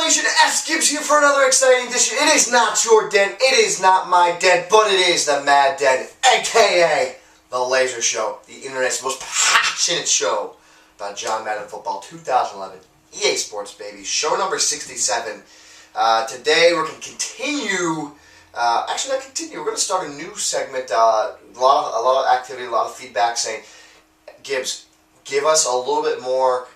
Nation, Sgibs here for another exciting edition. It is not your den, it is not my den, but it is the Mad Den, aka the Laser Show, the internet's most passionate show about John Madden Football 2011, EA Sports, baby. Show number 67. Today we're going to continue, we're going to start a new segment, a lot of activity, a lot of feedback saying, Gibbs, give us a little bit more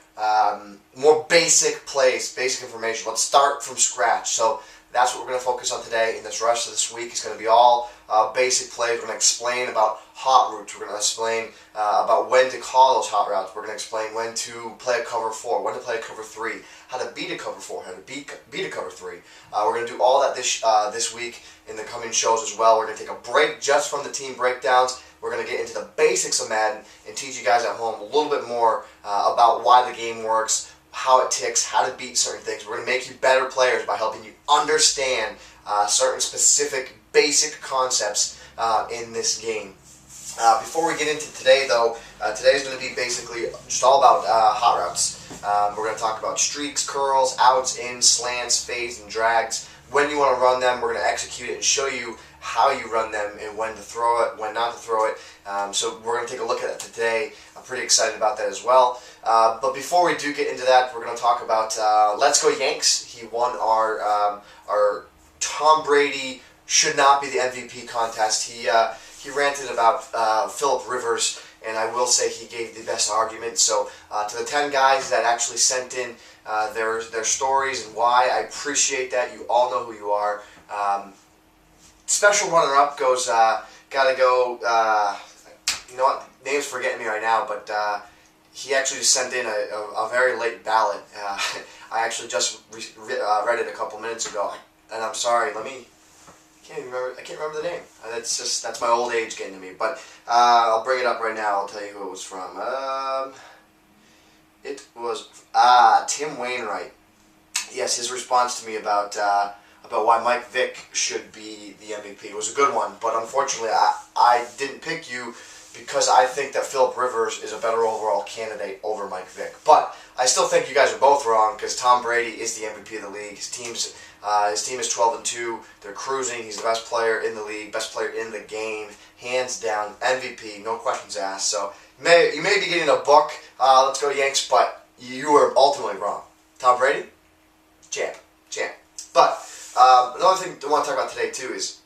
basic plays, basic information. Let's start from scratch. So that's what we're going to focus on today. In this rest of this week, it's going to be all basic plays. We're going to explain about hot routes. We're going to explain about when to call those hot routes. We're going to explain when to play a cover 4, when to play a cover 3, how to beat a cover 4, how to beat a cover 3. We're going to do all that this week in the coming shows as well. We're going to take a break just from the team breakdowns. We're going to get into the basics of Madden and teach you guys at home a little bit more about why the game works, how it ticks, how to beat certain things. We're going to make you better players by helping you understand certain specific basic concepts in this game. Before we get into today, though, today is going to be basically just all about hot routes. We're going to talk about streaks, curls, outs, ins, slants, fades, and drags. When you want to run them, we're going to execute it and show you how you run them and when to throw it, when not to throw it. So we're going to take a look at it today. I'm pretty excited about that as well. But before we do get into that, we're going to talk about Let's Go Yanks. He won our Tom Brady should not be the MVP contest. He ranted about Phillip Rivers, and I will say he gave the best argument. So to the 10 guys that actually sent in their stories and why, I appreciate that. You all know who you are. Special runner-up goes, gotta go, you know what, name's forgetting me right now, but he actually just sent in a very late ballot. I actually just read it a couple minutes ago, and I'm sorry, I can't remember the name. That's my old age getting to me, but I'll bring it up right now. I'll tell you who it was from. It was Tim Wainwright. Yes, his response to me about why Mike Vick should be the MVP. It was a good one, but unfortunately I didn't pick you because I think that Phillip Rivers is a better overall candidate over Mike Vick. But I still think you guys are both wrong because Tom Brady is the MVP of the league. His team is 12-2. They're cruising. He's the best player in the league, best player in the game, hands down, MVP, no questions asked. So you may be getting a book, Let's Go Yanks, but you are ultimately wrong. Tom Brady, champ. But another thing I want to talk about today too is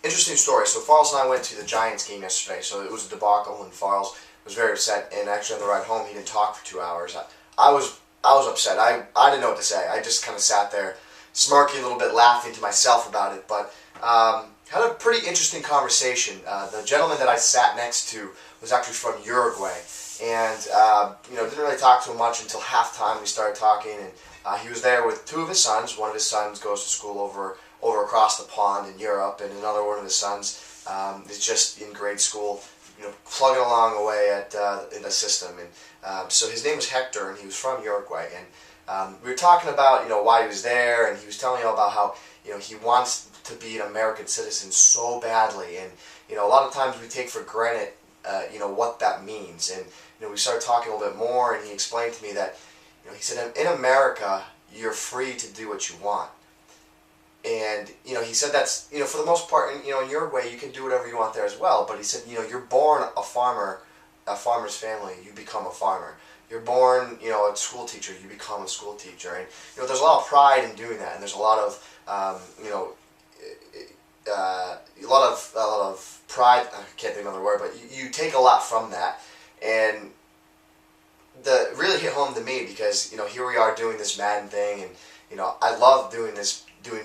interesting story. So Farles and I went to the Giants game yesterday. So it was a debacle, and Farles was very upset. And actually on the ride home, he didn't talk for 2 hours. I was upset. I didn't know what to say. I just kind of sat there, smirking a little bit, laughing to myself about it. But had a pretty interesting conversation. The gentleman that I sat next to was actually from Uruguay, and didn't really talk to him much until halftime. We started talking, and he was there with 2 of his sons. One of his sons goes to school over across the pond in Europe, and another one of his sons is just in grade school, plugging along away in the system. And so his name was Hector, and he was from Uruguay. And we were talking about why he was there, and he was telling me about how he wants to be an American citizen so badly, and a lot of times we take for granted what that means. And we started talking a little bit more, and he explained to me that he said in America you're free to do what you want. And he said that's for the most part in Uruguay you can do whatever you want there as well. But he said you're born a farmer's family, you become a farmer. You're born a school teacher, you become a school teacher. And there's a lot of pride in doing that, and there's a lot of a lot of pride. I can't think of another word, but you take a lot from that. And that really hit home to me because here we are doing this Madden thing, and I love doing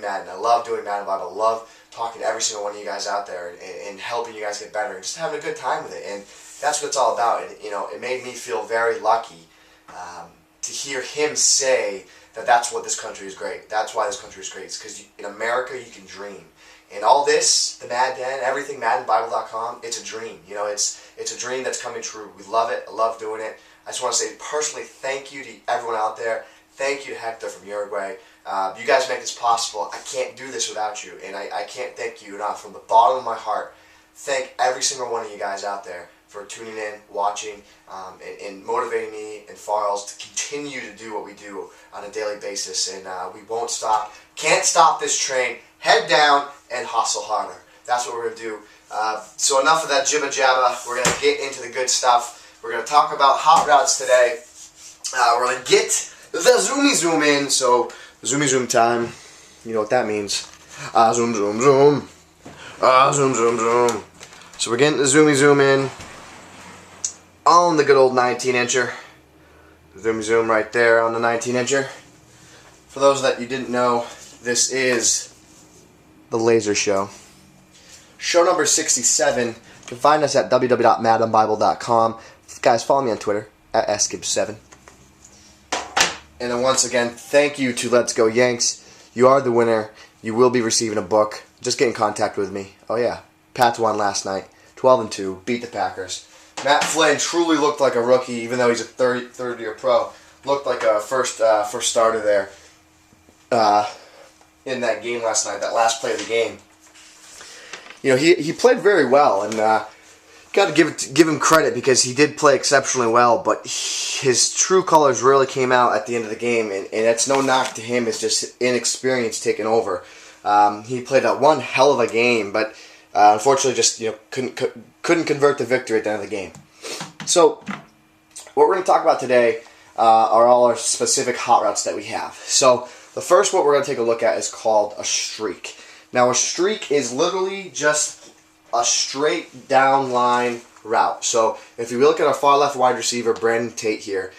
Madden. I love doing Madden Bible. I love talking to every single one of you guys out there and helping you guys get better and just having a good time with it. And that's what it's all about. And it made me feel very lucky to hear him say that that's what this country is great. That's why this country is great. It's because in America you can dream. And all this, the Mad Den, everything, MaddenBible.com, it's a dream. It's a dream that's coming true. We love it. I love doing it. I just want to say personally thank you to everyone out there. Thank you to Hector from Uruguay. You guys make this possible. I can't do this without you, and I can't thank you enough from the bottom of my heart. Thank every single one of you guys out there for tuning in, watching, and motivating me and Farrells to continue to do what we do on a daily basis. And we won't stop. Can't stop this train. Head down and hustle harder. That's what we're going to do. So enough of that jibba jabba. We're going to get into the good stuff. We're going to talk about hot routes today. We're going to get the zoomy zoom in. So zoomy zoom time. You know what that means. Zoom zoom zoom. Zoom zoom zoom. So we're getting the zoomy zoom in on the good old 19-incher. Zoomy zoom right there on the 19-incher. For those that you didn't know, this is the Laser Show. Show number 67. You can find us at www.maddenbible.com. Guys, follow me on Twitter at Sgibs7. And then once again, thank you to Let's Go Yanks. You are the winner. You will be receiving a book. Just get in contact with me. Oh yeah, Pats won last night. 12-2. Beat the Packers. Matt Flynn truly looked like a rookie, even though he's a third-year pro. Looked like a first starter there in that game last night, that last play of the game. You know, he played very well, and got to give him credit because he did play exceptionally well, but his true colors really came out at the end of the game, and it's no knock to him. It's just inexperience taking over. He played one hell of a game, but unfortunately just couldn't convert the victory at the end of the game. So what we're going to talk about today are all our specific hot routes that we have. So the first one we're going to take a look at is called a streak. Now a streak is literally just a straight down line route. So if you look at our far left wide receiver, Brandon Tate here,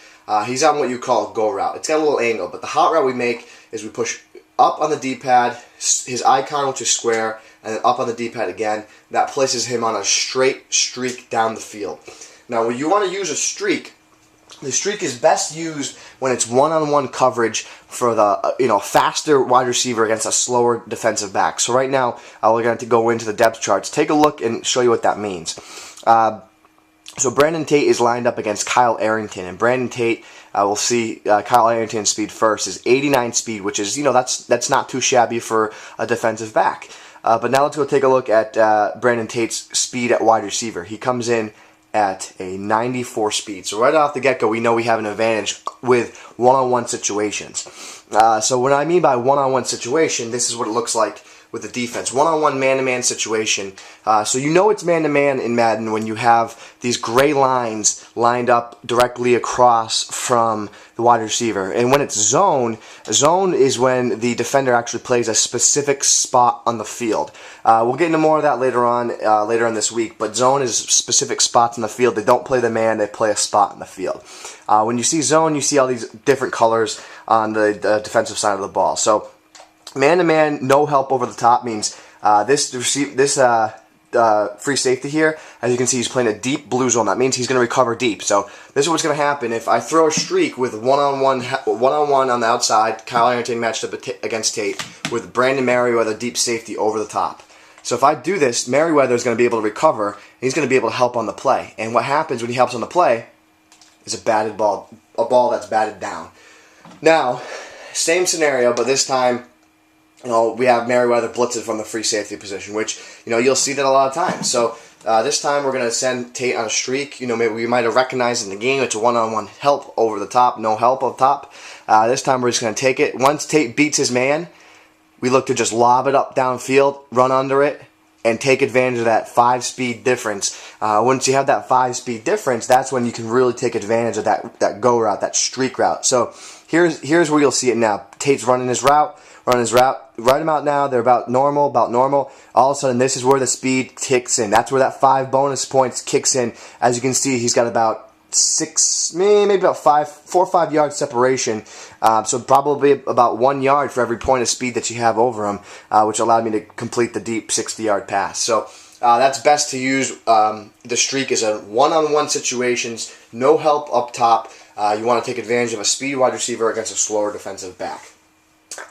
he's on what you call a go route. It's got a little angle, but the hot route we make is we push up on the D-pad, his icon which is square, and then up on the D-pad again. That places him on a straight streak down the field. Now when you want to use a streak, the streak is best used when it's one-on-one coverage for the faster wide receiver against a slower defensive back. So right now we're going to go into the depth charts. Take a look and show you what that means. So Brandon Tate is lined up against Kyle Arrington, and Brandon Tate, we'll see Kyle Arrington's speed first is 89 speed, which is that's not too shabby for a defensive back. But now let's go take a look at Brandon Tate's speed at wide receiver. He comes in at a 94 speed. So right off the get-go, we know we have an advantage with one-on-one situations. So what I mean by one-on-one situation, this is what it looks like with the defense. One-on-one man-to-man situation. So you know it's man-to-man in Madden when you have these gray lines lined up directly across from the wide receiver. And when it's zone is when the defender actually plays a specific spot on the field. We'll get into more of that later on this week, but zone is specific spots on the field. They don't play the man, they play a spot on the field. When you see zone, you see all these different colors on the defensive side of the ball. So man-to-man, no help over the top means this free safety here, as you can see, he's playing a deep blue zone. That means he's going to recover deep. So this is what's going to happen if I throw a streak with one-on-one on the outside, Kyle Arrington matched up against Tate, with Brandon Merriweather deep safety over the top. So if I do this, Merriweather is going to be able to recover, and he's going to be able to help on the play. And what happens when he helps on the play is a ball that's batted down. Now, same scenario, but this time, we have Merriweather blitzed from the free safety position, which, you'll see that a lot of times. So this time we're going to send Tate on a streak. Maybe we might have recognized in the game it's a one-on-one help over the top, no help up top. This time we're just going to take it. Once Tate beats his man, we look to just lob it up downfield, run under it, and take advantage of that 5-speed difference. Once you have that 5-speed difference, that's when you can really take advantage of that go route, that streak route. So here's where you'll see it now. Tate's running his route. Right about now, they're about normal. All of a sudden, this is where the speed kicks in. That's where that 5 bonus points kicks in. As you can see, he's got about 4 or 5 yard separation. So probably about 1 yard for every point of speed that you have over him, which allowed me to complete the deep 60-yard pass. So that's best to use. The streak is a one-on-one situations, no help up top. You want to take advantage of a speed wide receiver against a slower defensive back.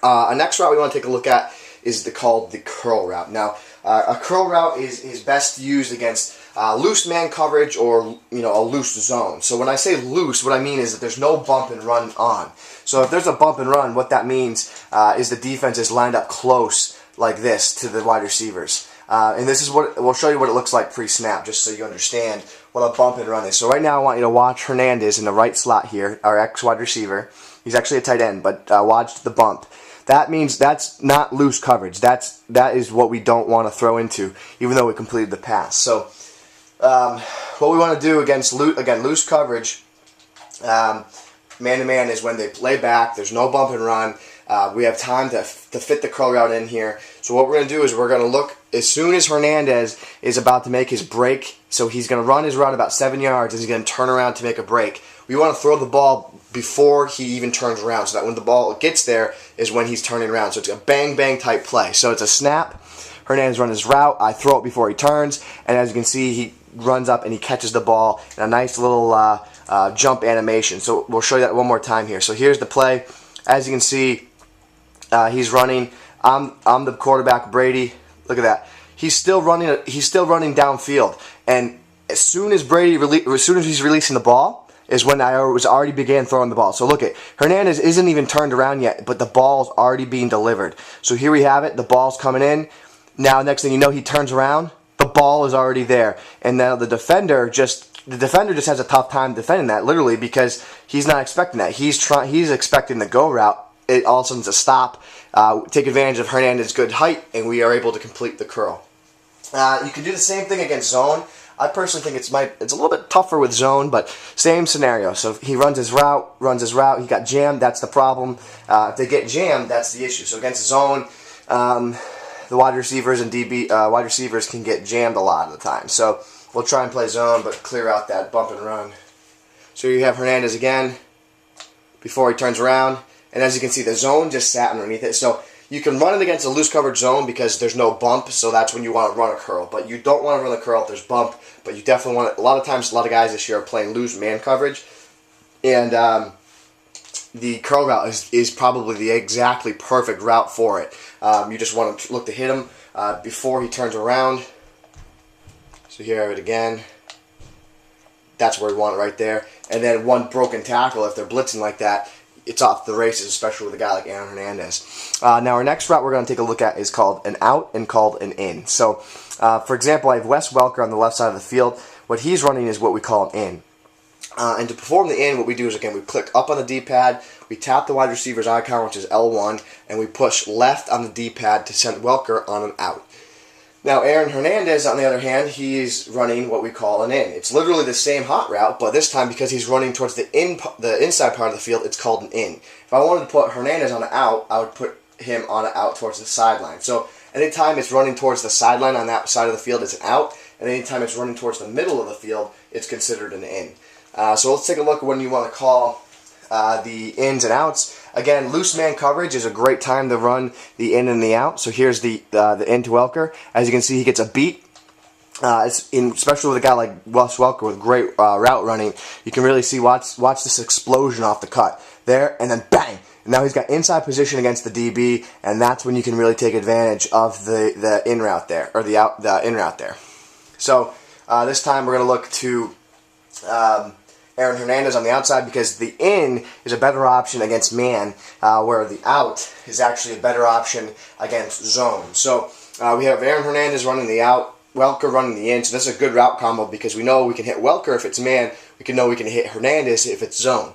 A next route we want to take a look at is called the curl route. Now, a curl route is best used against loose man coverage or a loose zone. So when I say loose, what I mean is that there's no bump and run on. So if there's a bump and run, what that means is the defense is lined up close like this to the wide receivers. And this is what we'll show you what it looks like pre-snap, just so you understand what a bump and run is. So right now I want you to watch Hernandez in the right slot here, our ex-wide receiver. He's actually a tight end, but watch the bump. That means that's not loose coverage. That is what we don't want to throw into, even though we completed the pass. So what we want to do against loose coverage, man-to-man, is when they play back, there's no bump and run. We have time to fit the curl route in here. So what we're going to do is we're going to look as soon as Hernandez is about to make his break. So he's going to run his route about 7 yards, and he's going to turn around to make a break. We want to throw the ball before he even turns around, so that when the ball gets there is when he's turning around. So it's a bang-bang type play. So it's a snap. Hernandez runs his route. I throw it before he turns, and as you can see, he runs up and he catches the ball in a nice little jump animation. So we'll show you that one more time here. So here's the play. As you can see, he's running. I'm the quarterback, Brady. Look at that. He's still running. He's still running downfield. And as soon as he's releasing the ball, is when I already began throwing the ball. So look at Hernandez isn't even turned around yet, but the ball's already being delivered. So here we have it. The ball's coming in. Now next thing you know, he turns around. The ball is already there, and now the defender just has a tough time defending that, literally, because he's not expecting that. He's expecting the go route. It all of a sudden to stop, take advantage of Hernandez's good height, and we are able to complete the curl. You can do the same thing against zone. I personally think it's a little bit tougher with zone, but same scenario. So he runs his route, he got jammed, that's the problem. If they get jammed, that's the issue. So against zone, the wide receivers and wide receivers can get jammed a lot of the time. So we'll try and play zone, but clear out that bump and run. So you have Hernandez again before he turns around. And as you can see, the zone just sat underneath it. So you can run it against a loose coverage zone because there's no bump, so that's when you want to run a curl. But you don't want to run a curl if there's bump, but you definitely want it. A lot of times, a lot of guys this year are playing loose man coverage, and the curl route is probably the exactly perfect route for it. You just want to look to hit him before he turns around. So here I have it again. That's where we want it right there. And then one broken tackle, if they're blitzing like that, it's off the races, especially with a guy like Aaron Hernandez. Now our next route we're going to take a look at is called an out and called an in. So, for example, I have Wes Welker on the left side of the field. What he's running is what we call an in. And to perform the in, what we do is, again, we click up on the D-pad, we tap the wide receiver's icon, which is L1, and we push left on the D-pad to send Welker on an out. Now, Aaron Hernandez, on the other hand, he's running what we call an in. It's literally the same hot route, but this time, because he's running towards the inside part of the field, it's called an in. If I wanted to put Hernandez on an out, I would put him on an out towards the sideline. So anytime it's running towards the sideline on that side of the field, it's an out, and anytime it's running towards the middle of the field, it's considered an in. So let's take a look at when you want to call the ins and outs. Again, loose man coverage is a great time to run the in and the out. So here's the in to Welker. As you can see, he gets a beat. Especially with a guy like Wes Welker with great route running, you can really see, watch this explosion off the cut there, and then bang! And now he's got inside position against the DB, and that's when you can really take advantage of the in route there, or the in route there. So this time we're going to look to Aaron Hernandez on the outside, because the in is a better option against man, where the out is actually a better option against zone. So we have Aaron Hernandez running the out, Welker running the in. So this is a good route combo because we know we can hit Welker if it's man. We know we can hit Hernandez if it's zone.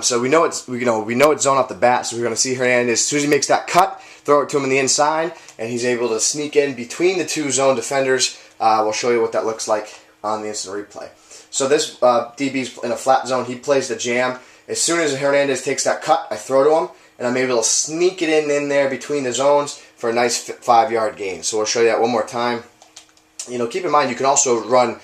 So we know it's zone off the bat. So we're going to see Hernandez as soon as he makes that cut, throw it to him in the inside, and he's able to sneak in between the two zone defenders. We'll show you what that looks like on the instant replay. So this DB's in a flat zone. He plays the jam. As soon as Hernandez takes that cut, I throw to him, and I'm able to sneak it in there between the zones for a nice 5-yard gain. So we'll show you that one more time. Keep in mind you can also run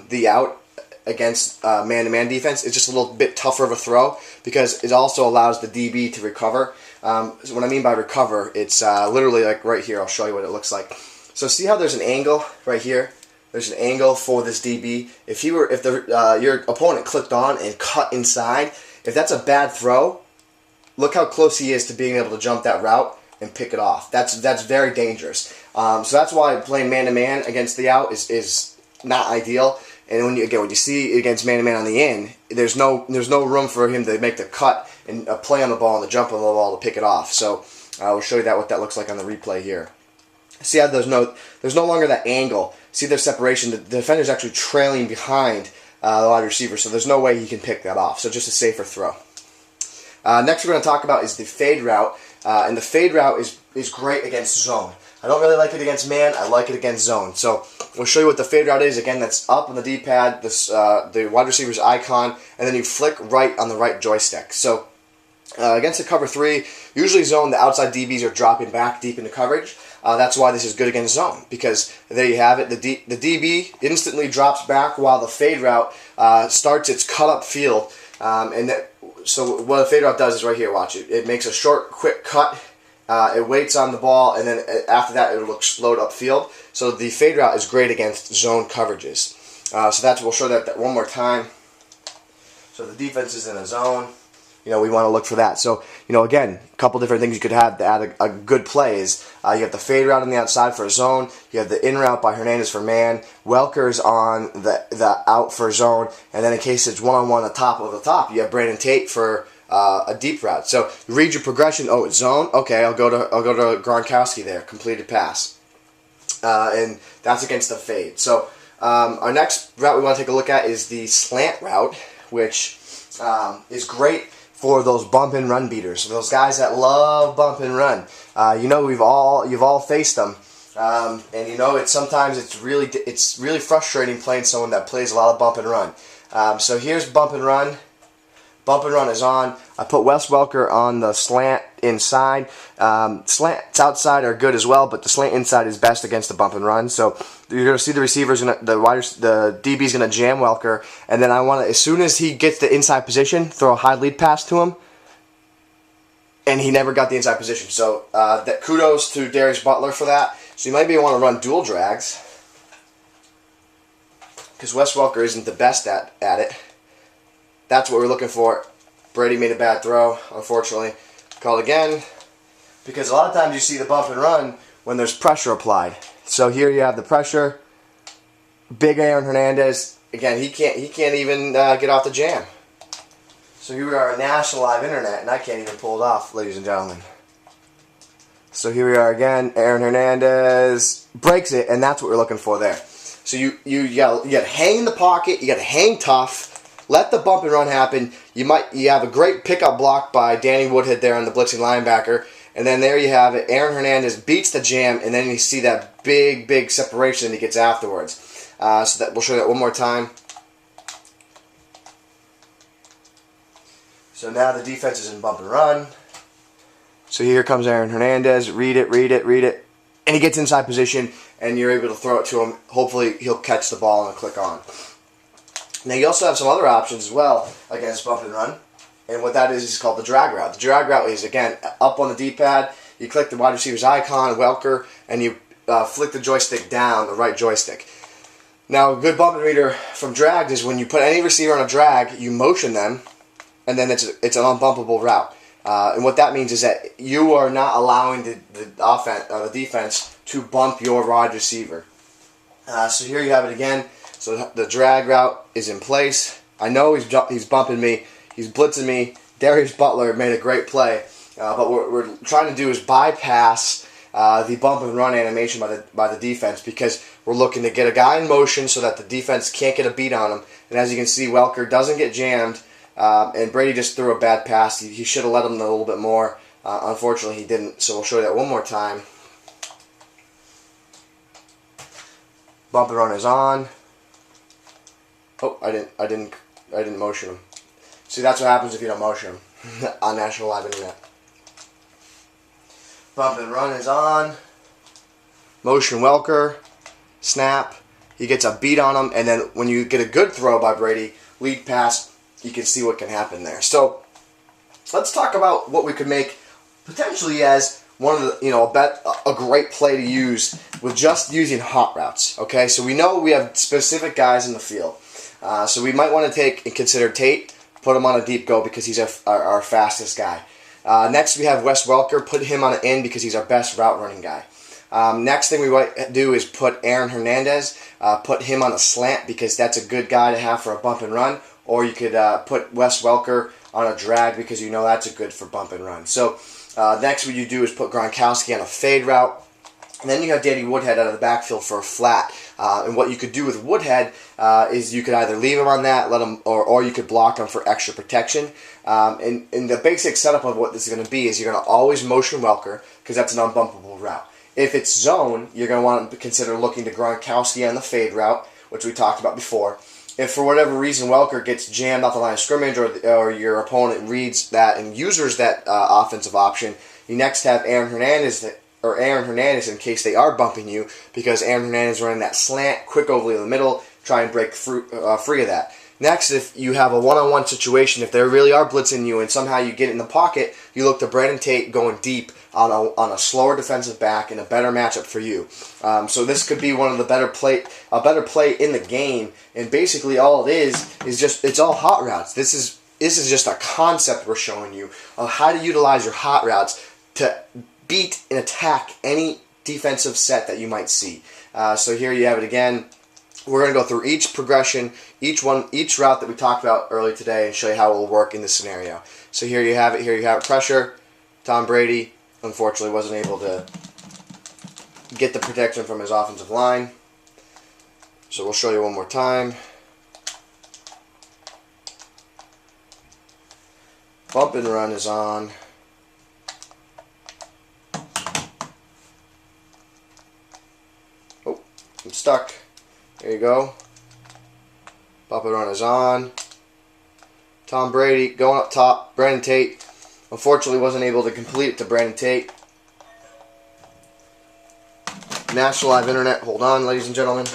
the out against man-to-man defense. It's just a little bit tougher of a throw because it also allows the DB to recover. So what I mean by recover, it's literally like right here. I'll show you what it looks like. So see how there's an angle right here? There's an angle for this DB. If your opponent clicked on and cut inside, if that's a bad throw, look how close he is to being able to jump that route and pick it off. That's very dangerous. So that's why playing man-to-man against the out is not ideal. And when you see against man-to-man on the in, there's no room for him to make the cut and play on the ball and the jump on the ball to pick it off. So we'll show you what that looks like on the replay here. See how there's no longer that angle. See their separation. The defender's actually trailing behind the wide receiver, so there's no way he can pick that off. So just a safer throw. Next we're going to talk about is the fade route, and the fade route is great against zone. I don't really like it against man. I like it against zone. So we'll show you what the fade route is. Again, that's up on the D-pad, the wide receiver's icon, and then you flick right on the right joystick. So against the cover 3, usually zone, the outside DBs are dropping back deep into coverage. That's why this is good against zone, because there you have it. The DB instantly drops back while the fade route starts its cut up field. So what a fade route does is right here, watch it. It makes a short, quick cut. It waits on the ball, and then after that it will explode upfield. So the fade route is great against zone coverages. So we'll show that one more time. So the defense is in a zone. We want to look for that. So, again, a couple different things you could have to add a good play is you have the fade route on the outside for a zone. You have the in route by Hernandez for man. Welker's on the out for zone. And then in case it's one-on-one the top of the top, you have Brandon Tate for a deep route. So you read your progression. Oh, it's zone. Okay, I'll go to Gronkowski there. Completed pass. And that's against the fade. So our next route we want to take a look at is the slant route, which is great for those bump and run beaters, those guys that love bump and run. You've all faced them, and it's really frustrating playing someone that plays a lot of bump and run. So here's bump and run. Bump and run is on. I put Wes Welker on the slant inside. Slants outside are good as well, but the slant inside is best against the bump and run. So you're going to see the receivers, the DB's going to jam Welker, and then I want to, as soon as he gets the inside position, throw a high lead pass to him, and he never got the inside position. So kudos to Darius Butler for that. So you might want to run dual drags, because Wes Welker isn't the best at it. That's what we're looking for. Brady made a bad throw, unfortunately. Called again, because a lot of times you see the bump and run when there's pressure applied. So here you have the pressure. Big Aaron Hernandez. Again, he can't even get off the jam. So here we are on national live internet, and I can't even pull it off, ladies and gentlemen. So here we are again. Aaron Hernandez breaks it, and that's what we're looking for there. So you got to hang in the pocket. You got to hang tough. Let the bump and run happen. You have a great pickup block by Danny Woodhead there on the blitzing linebacker. And then there you have it. Aaron Hernandez beats the jam, and then you see that big separation that he gets afterwards. So we'll show that one more time. So now the defense is in bump and run. So here comes Aaron Hernandez. Read it. And he gets inside position, and you're able to throw it to him. Hopefully he'll catch the ball and click on. Now you also have some other options as well against bump and run, and what that is called the drag route. The drag route is, again, up on the D-pad, you click the wide receiver's icon, Welker, and you flick the joystick down, the right joystick. Now a good bump and reader from drag is when you put any receiver on a drag, you motion them, and then it's an unbumpable route. And what that means is that you are not allowing the defense to bump your wide receiver. So here you have it again. So the drag route is in place. I know he's bumping me. He's blitzing me. Darius Butler made a great play. But what we're trying to do is bypass the bump and run animation by the defense, because we're looking to get a guy in motion so that the defense can't get a beat on him. And as you can see, Welker doesn't get jammed. And Brady just threw a bad pass. He should have let him know a little bit more. Unfortunately, he didn't. So we'll show you that one more time. Bump and run is on. Oh, I didn't motion him. See, that's what happens if you don't motion him on national live internet. Bump and run is on. Motion Welker. Snap. He gets a beat on him, and then when you get a good throw by Brady, lead pass, you can see what can happen there. So let's talk about what we could make potentially as one of the, a great play to use with just using hot routes. Okay, so we know we have specific guys in the field. So we might want to consider Tate, put him on a deep go because he's our fastest guy. Next we have Wes Welker, put him on an in because he's our best route running guy. Next thing we might do is put Aaron Hernandez, put him on a slant because that's a good guy to have for a bump and run. Or you could put Wes Welker on a drag because that's a good for bump and run. So next what you do is put Gronkowski on a fade route. And then you have Danny Woodhead out of the backfield for a flat. And what you could do with Woodhead is you could either leave him on that, let him, or you could block him for extra protection. And the basic setup of what this is going to be is you're going to always motion Welker because that's an unbumpable route. If it's zone, you're going to want to consider looking to Gronkowski on the fade route, which we talked about before. If for whatever reason Welker gets jammed off the line of scrimmage or your opponent reads that and uses that offensive option, you next have Aaron Hernandez in case they are bumping you, because Aaron Hernandez running that slant, quick over in the middle, try and break free of that. Next, if you have a one-on-one situation, if they really are blitzing you and somehow you get in the pocket, you look to Brandon Tate going deep on a slower defensive back and a better matchup for you. So this could be one of the better play in the game. And basically, all it is just it's all hot routes. This is just a concept we're showing you of how to utilize your hot routes to beat and attack any defensive set that you might see. So here you have it again. We're going to go through each progression, each route that we talked about earlier today, and show you how it will work in this scenario. So here you have it. Here you have it. Pressure. Tom Brady, unfortunately, wasn't able to get the protection from his offensive line. So we'll show you one more time. Bump and run is on. Oh, I'm stuck. There you go. Bump and run is on. Tom Brady going up top. Brandon Tate, unfortunately, wasn't able to complete it to Brandon Tate. National Live Internet. Hold on, ladies and gentlemen.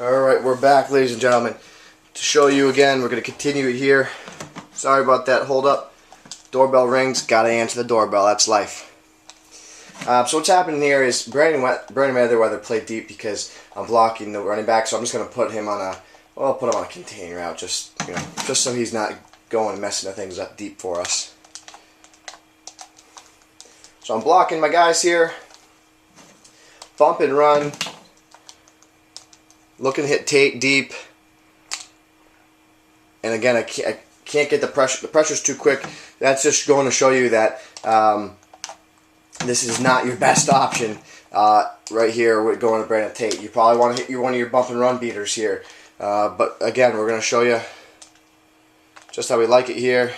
Alright, we're back, ladies and gentlemen. To show you again, we're going to continue it here. Sorry about that, hold up. Doorbell rings, gotta answer the doorbell, that's life. So what's happening here is Brandon Merriweather played deep because I'm blocking the running back, so I'm just going to put him on I'll put him on a contain route, just so he's not going and messing things up deep for us. So I'm blocking my guys here. Bump and run. Looking to hit Tate deep. And again, I can't get the pressure. The pressure's too quick. That's just going to show you that this is not your best option right here with going to Brandon Tate. You probably want to hit one of your bump and run beaters here. But again, we're going to show you just how we like it here.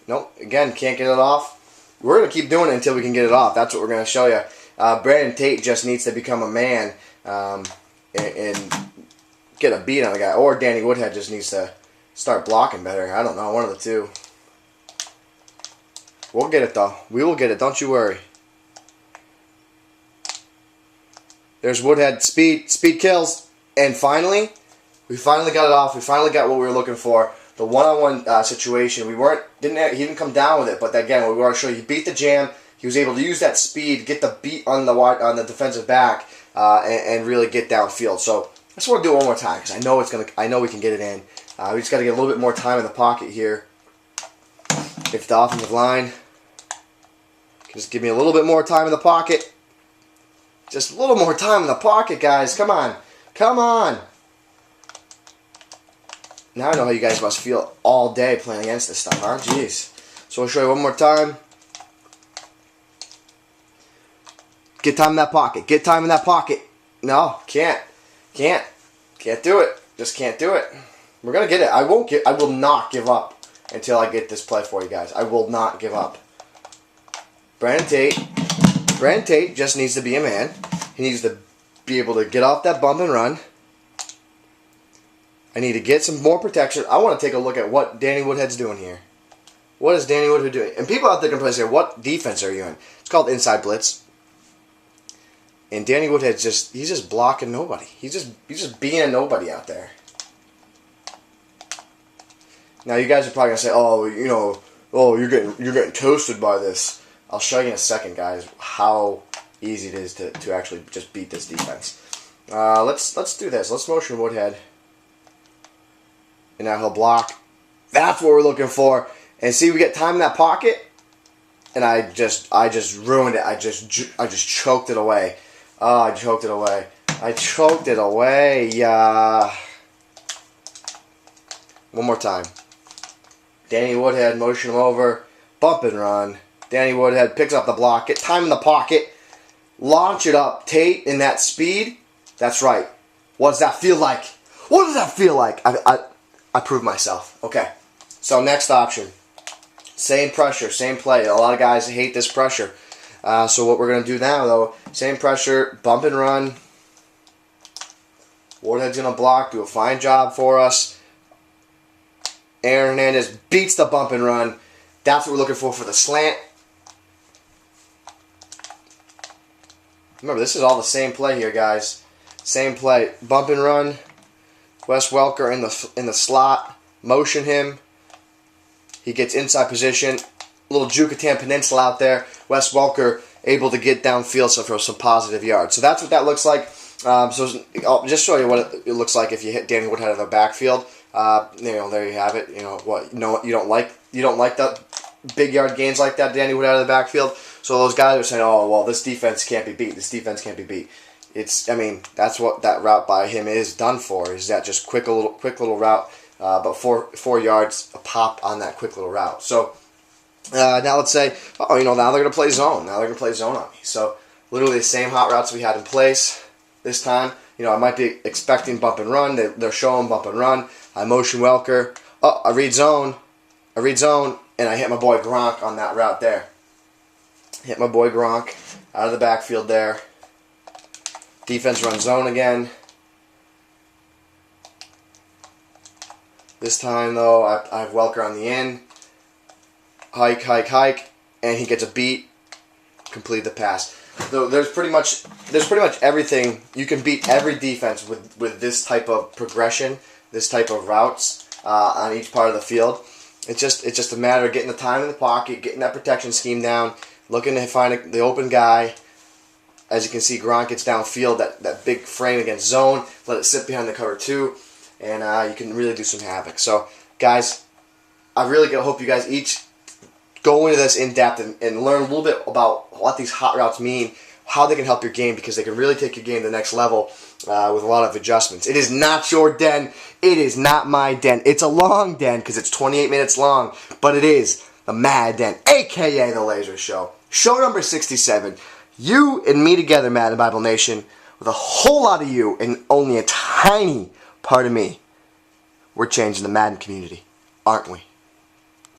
Nope, again, can't get it off. We're going to keep doing it until we can get it off. That's what we're going to show you. Brandon Tate just needs to become a man and get a beat on the guy. Or Danny Woodhead just needs to start blocking better. I don't know, one of the two. We'll get it, though. We will get it, don't you worry. There's Woodhead. Speed kills. And finally, we finally got it off. We finally got what we were looking for. The one-on-one situation. He didn't come down with it, but again, we want to show you, he beat the jam. He was able to use that speed, get the beat on the defensive back, and really get downfield. So I just want to do it one more time because I know we can get it in. We just got to get a little bit more time in the pocket here. If the offensive line can just give me a little bit more time in the pocket, just a little more time in the pocket, guys. Come on, come on. Now I know how you guys must feel all day playing against this stuff, huh? Jeez. So I'll show you one more time. Get time in that pocket. Get time in that pocket. No, can't do it. Just can't do it. We're gonna get it. I will not give up until I get this play for you guys. I will not give up. Brandon Tate just needs to be a man. He needs to be able to get off that bump and run. I need to get some more protection. I want to take a look at what Danny Woodhead's doing here. What is Danny Woodhead doing? And people out there can probably say, what defense are you in? It's called inside blitz. And Danny Woodhead's he's just blocking nobody. He's just being a nobody out there. Now you guys are probably gonna say, oh, you know, oh, you're getting toasted by this. I'll show you in a second, guys, how easy it is to actually just beat this defense. Let's do this. Let's motion Woodhead. And now he'll block. That's what we're looking for. And see, we get time in that pocket, and I just ruined it. I just choked it away. Oh, I choked it away. I choked it away. One more time. Danny Woodhead, motion him over, bump and run. Danny Woodhead picks up the block, get time in the pocket, launch it up. Tate in that speed. That's right. What does that feel like? What does that feel like? I proved myself. Okay. So next option. Same pressure, same play. A lot of guys hate this pressure. So what we're going to do now, though, same pressure, bump and run. Woodhead's going to block, do a fine job for us. Aaron Hernandez beats the bump and run. That's what we're looking for the slant. Remember, this is all the same play here, guys. Same play. Bump and run. Wes Welker in the slot. Motion him. He gets inside position. Little Yucatan Peninsula out there. Wes Welker able to get downfield for some positive yards. So that's what that looks like. So I'll just show you what it looks like if you hit Danny Woodhead in the backfield. There you have it. You know what? You don't like the big yard gains like that, Danny Woodhead out of the backfield. So those guys are saying, "Oh, well, this defense can't be beat. This defense can't be beat." That's what that route by him is done for. Is that just quick little route, but 4 yards a pop on that quick little route. So now let's say, now they're going to play zone. Now they're going to play zone on me. So literally the same hot routes we had in place this time. I might be expecting bump and run. They're showing bump and run. I motion Welker. Oh, I read zone, and I hit my boy Gronk on that route there. Hit my boy Gronk out of the backfield there. Defense runs zone again. This time, though, I have Welker on the in. Hike, and he gets a beat. Complete the pass. So there's pretty much everything. You can beat every defense with this type of progression, this type of routes on each part of the field. It's just a matter of getting the time in the pocket, getting that protection scheme down, looking to find the open guy. As you can see, Gronk gets downfield, that big frame against zone, let it sit behind the cover 2, and you can really do some havoc. So, guys, I really hope you guys each go into this in depth and learn a little bit about what these hot routes mean, how they can help your game, because they can really take your game to the next level with a lot of adjustments. It is not your den. It is not my den. It's a long den because it's 28 minutes long, but it is the Mad Den, a.k.a. The Laser Show. Show number 67. You and me together, Madden Bible Nation, with a whole lot of you and only a tiny part of me. We're changing the Madden community, aren't we?